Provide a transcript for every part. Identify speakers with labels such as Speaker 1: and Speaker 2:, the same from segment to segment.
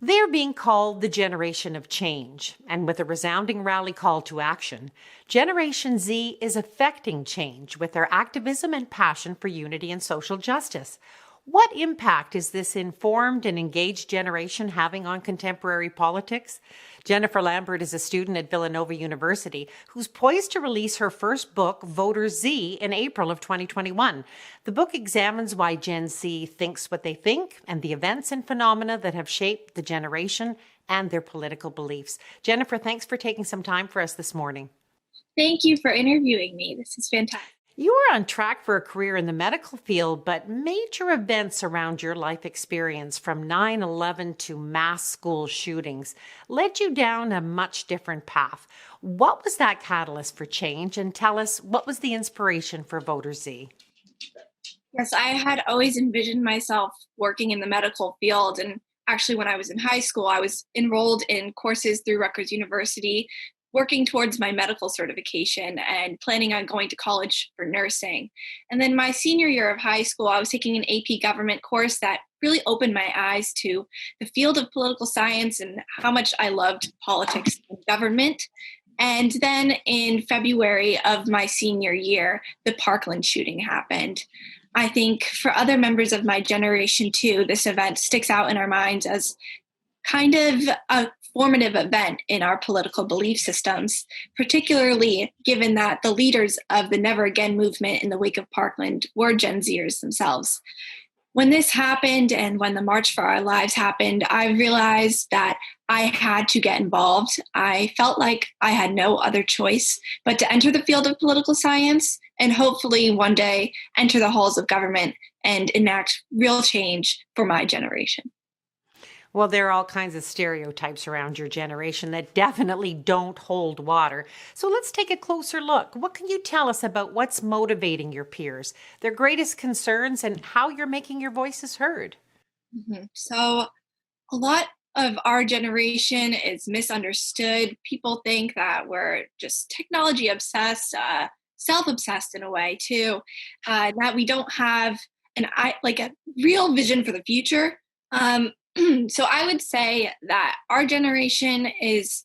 Speaker 1: They're being called the generation of change, and with a resounding rally call to action, Generation Z is affecting change with their activism and passion for unity and social justice. What impact is this informed and engaged generation having on contemporary politics? Jennifer Lambert is a student at Villanova University who's poised to release her first book, Voter Z, in April of 2021. The book examines why Gen Z thinks what they think and the events and phenomena that have shaped the generation and their political beliefs. Jennifer, thanks for taking some time for us this morning.
Speaker 2: Thank you for interviewing me. This is fantastic.
Speaker 1: You were on track for a career in the medical field, but major events around your life experience, from 9/11 to mass school shootings, led you down a much different path. What was that catalyst for change? And tell us, what was the inspiration for Voter Z?
Speaker 2: Yes, I had always envisioned myself working in the medical field. And actually, when I was in high school, I was enrolled in courses through Rutgers University, working towards my medical certification and planning on going to college for nursing. And then my senior year of high school, I was taking an AP government course that really opened my eyes to the field of political science and how much I loved politics and government. And then in February of my senior year, the Parkland shooting happened. I think for other members of my generation too, this event sticks out in our minds as kind of a formative event in our political belief systems, particularly given that the leaders of the Never Again movement in the wake of Parkland were Gen Zers themselves. When this happened and when the March for Our Lives happened, I realized that I had to get involved. I felt like I had no other choice but to enter the field of political science and hopefully one day enter the halls of government and enact real change for my generation.
Speaker 1: Well, there are all kinds of stereotypes around your generation that definitely don't hold water. So let's take a closer look. What can you tell us about what's motivating your peers, their greatest concerns, and how you're making your voices heard?
Speaker 2: So, a lot of our generation is misunderstood. People think that we're just technology obsessed, self obsessed in a way, too, that we don't have like a real vision for the future. Um, so I would say that our generation is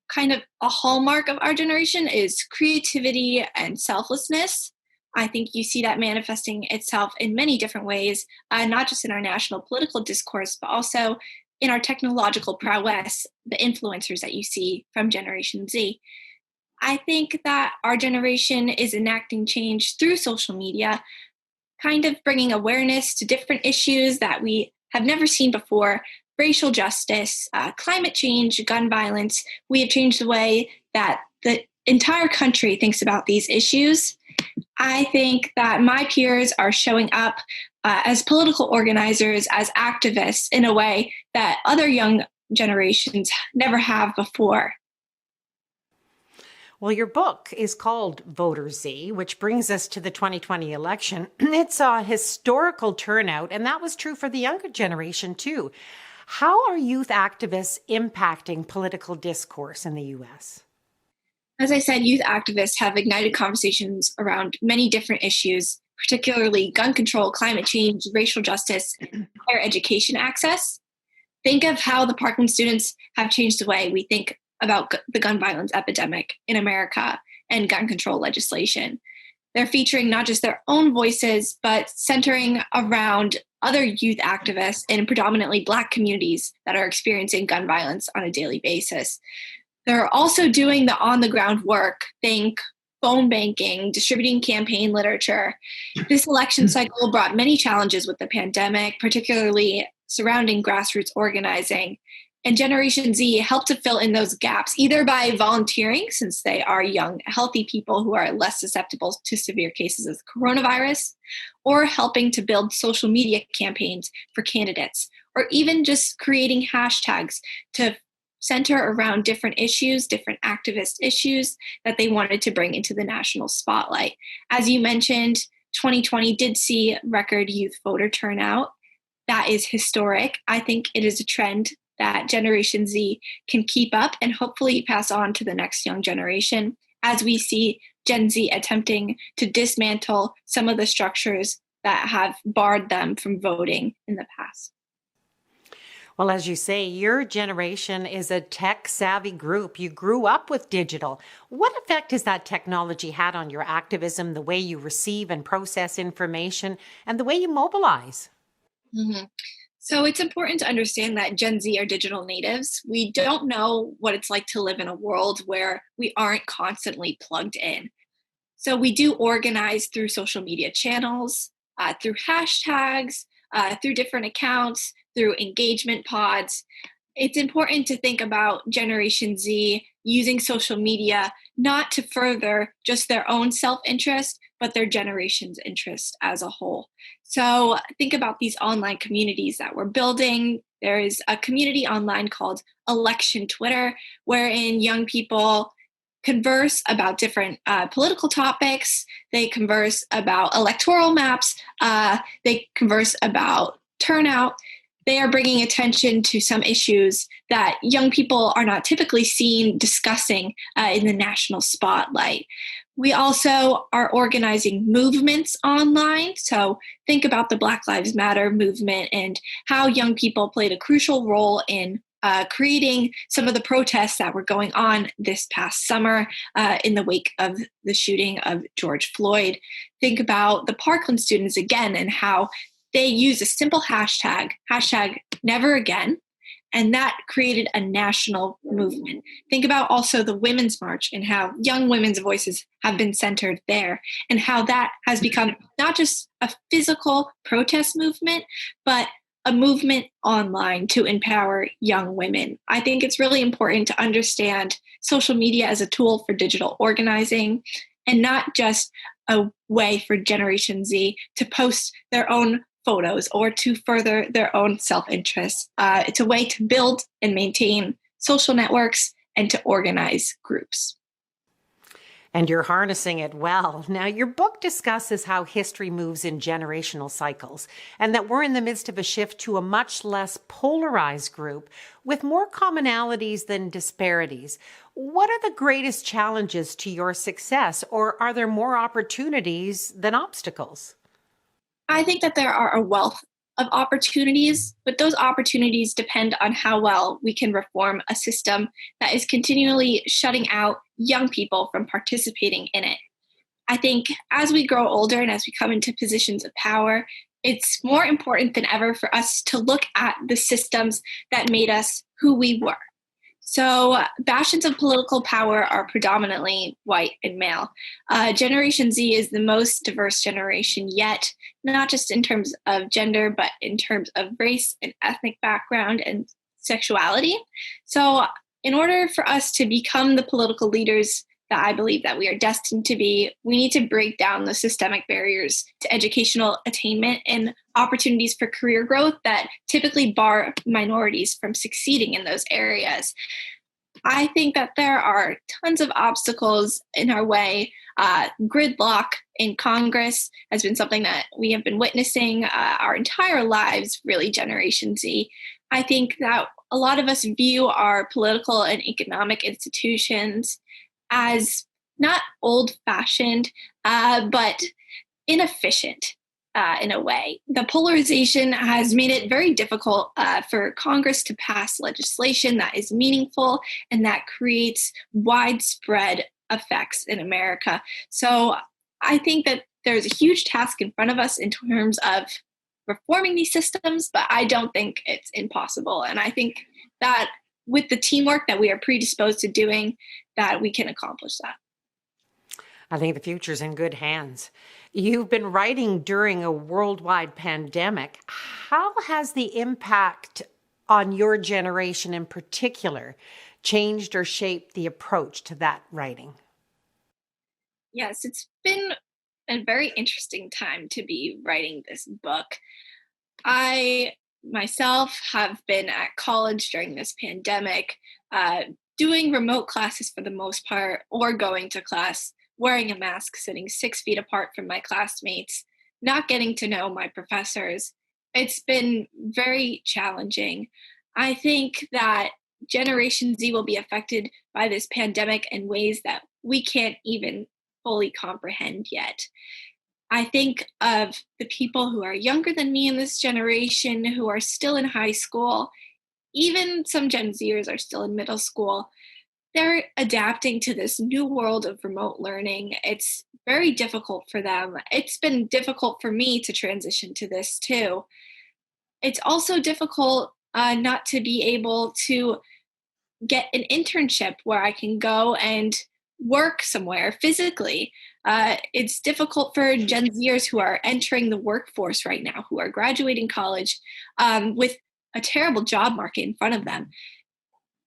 Speaker 2: kind of a hallmark of our generation is creativity and selflessness. I think you see that manifesting itself in many different ways, not just in our national political discourse, but also in our technological prowess, the influencers that you see from Generation Z. I think that our generation is enacting change through social media, kind of bringing awareness to different issues that we have never seen before: racial justice, climate change, gun violence. We have changed the way that the entire country thinks about these issues. I think that my peers are showing up as political organizers, as activists in a way that other young generations never have before.
Speaker 1: Well, your book is called Voter Z, which brings us to the 2020 election. It's a historical turnout, and that was true for the younger generation too. How are youth activists impacting political discourse in the US?
Speaker 2: As I said, youth activists have ignited conversations around many different issues, particularly gun control, climate change, racial justice, and higher education access. Think of how the Parkland students have changed the way we think about the gun violence epidemic in America and gun control legislation. They're featuring not just their own voices, but centering around other youth activists in predominantly Black communities that are experiencing gun violence on a daily basis. They're also doing the on the ground work, think phone banking, distributing campaign literature. This election cycle brought many challenges with the pandemic, particularly surrounding grassroots organizing. And Generation Z helped to fill in those gaps, either by volunteering, since they are young, healthy people who are less susceptible to severe cases of coronavirus, or helping to build social media campaigns for candidates, or even just creating hashtags to center around different issues, different activist issues that they wanted to bring into the national spotlight. As you mentioned, 2020 did see record youth voter turnout. That is historic. I think it is a trend that Generation Z can keep up and hopefully pass on to the next young generation as we see Gen Z attempting to dismantle some of the structures that have barred them from voting in the past.
Speaker 1: Well, as you say, your generation is a tech savvy group. You grew up with digital. What effect has that technology had on your activism, the way you receive and process information, and the way you mobilize?
Speaker 2: Mhm. So it's important to understand that Gen Z are digital natives. We don't know what it's like to live in a world where we aren't constantly plugged in. So we do organize through social media channels, through hashtags, through different accounts, through engagement pods. It's important to think about Generation Z using social media not to further just their own self interest, but their generation's interest as a whole. So think about these online communities that we're building. There is a community online called Election Twitter, wherein young people converse about different political topics. They converse about electoral maps. They converse about turnout. They are bringing attention to some issues that young people are not typically seen discussing in the national spotlight. We also are organizing movements online. So think about the Black Lives Matter movement and how young people played a crucial role in creating some of the protests that were going on this past summer in the wake of the shooting of George Floyd. Think about the Parkland students again and how they used a simple hashtag never again, and that created a national movement. Think about also the Women's March and how young women's voices have been centered there, and how that has become not just a physical protest movement, but a movement online to empower young women. I think it's really important to understand social media as a tool for digital organizing and not just a way for Generation Z to post their own photos or to further their own self interest. It's a way to build and maintain social networks and to organize groups.
Speaker 1: And you're harnessing it well. Now, your book discusses how history moves in generational cycles and that we're in the midst of a shift to a much less polarized group with more commonalities than disparities. What are the greatest challenges to your success, or are there more opportunities than obstacles?
Speaker 2: I think that there are a wealth of opportunities, but those opportunities depend on how well we can reform a system that is continually shutting out young people from participating in it. I think as we grow older and as we come into positions of power, it's more important than ever for us to look at the systems that made us who we were. So, bastions of political power are predominantly white and male. Generation Z is the most diverse generation yet, not just in terms of gender, but in terms of race and ethnic background and sexuality. So, in order for us to become the political leaders that I believe that we are destined to be, we need to break down the systemic barriers to educational attainment and opportunities for career growth that typically bar minorities from succeeding in those areas. I think that there are tons of obstacles in our way. Gridlock in Congress has been something that we have been witnessing our entire lives, really, Generation Z. I think that a lot of us view our political and economic institutions as not old fashioned, but inefficient in a way. The polarization has made it very difficult for Congress to pass legislation that is meaningful and that creates widespread effects in America. So I think that there's a huge task in front of us in terms of reforming these systems, but I don't think it's impossible. And I think that with the teamwork that we are predisposed to doing, that we can accomplish that.
Speaker 1: I think the future's in good hands. You've been writing during a worldwide pandemic. How has the impact on your generation in particular changed or shaped the approach to that writing?
Speaker 2: Yes, it's been a very interesting time to be writing this book. I myself have been at college during this pandemic, uh, doing remote classes for the most part, or going to class wearing a mask, sitting 6 feet apart from my classmates, not getting to know my professors. It's been very challenging. I think that Generation Z will be affected by this pandemic in ways that we can't even fully comprehend yet. I think of the people who are younger than me in this generation who are still in high school even some Gen Zers are still in middle school. They're adapting to this new world of remote learning. It's very difficult for them. It's been difficult for me to transition to this too. It's also difficult not to be able to get an internship where I can go and work somewhere physically. It's difficult for Gen Zers who are entering the workforce right now, who are graduating college with a terrible job market in front of them.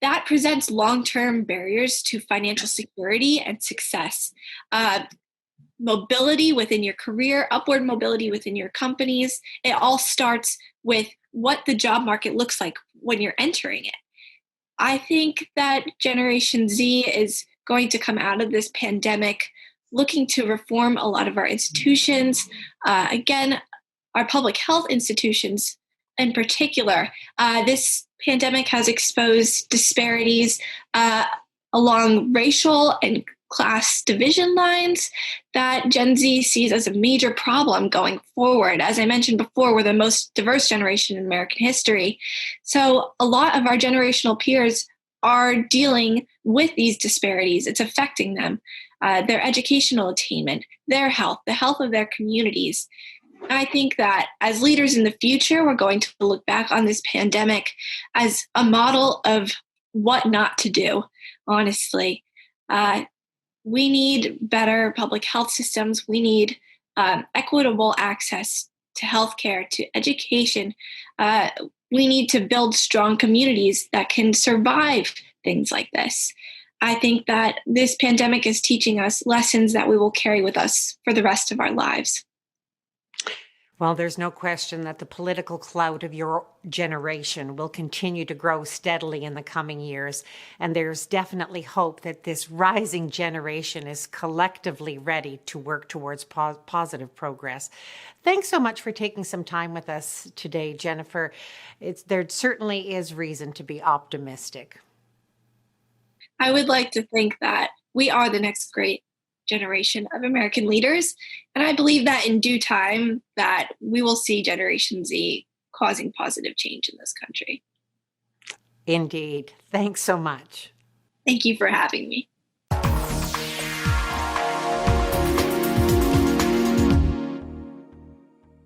Speaker 2: That presents long term barriers to financial security and success. Mobility within your career, upward mobility within your companies, it all starts with what the job market looks like when you're entering it. I think that Generation Z is going to come out of this pandemic looking to reform a lot of our institutions. Again, our public health institutions in particular. This pandemic has exposed disparities along racial and class division lines that Gen Z sees as a major problem going forward. As I mentioned before, we're the most diverse generation in American history. So a lot of our generational peers are dealing with these disparities. It's affecting them, their educational attainment, their health, the health of their communities. I think that as leaders in the future, we're going to look back on this pandemic as a model of what not to do, honestly. We need better public health systems. We need equitable access to healthcare, to education. We need to build strong communities that can survive things like this. I think that this pandemic is teaching us lessons that we will carry with us for the rest of our lives.
Speaker 1: Well, there's no question that the political clout of your generation will continue to grow steadily in the coming years. And there's definitely hope that this rising generation is collectively ready to work towards positive progress. Thanks so much for taking some time with us today, Jennifer. There certainly is reason to be optimistic.
Speaker 2: I would like to think that we are the next great generation of American leaders. And I believe that in due time that we will see Generation Z causing positive change in this country.
Speaker 1: Indeed. Thanks so much.
Speaker 2: Thank you for having me.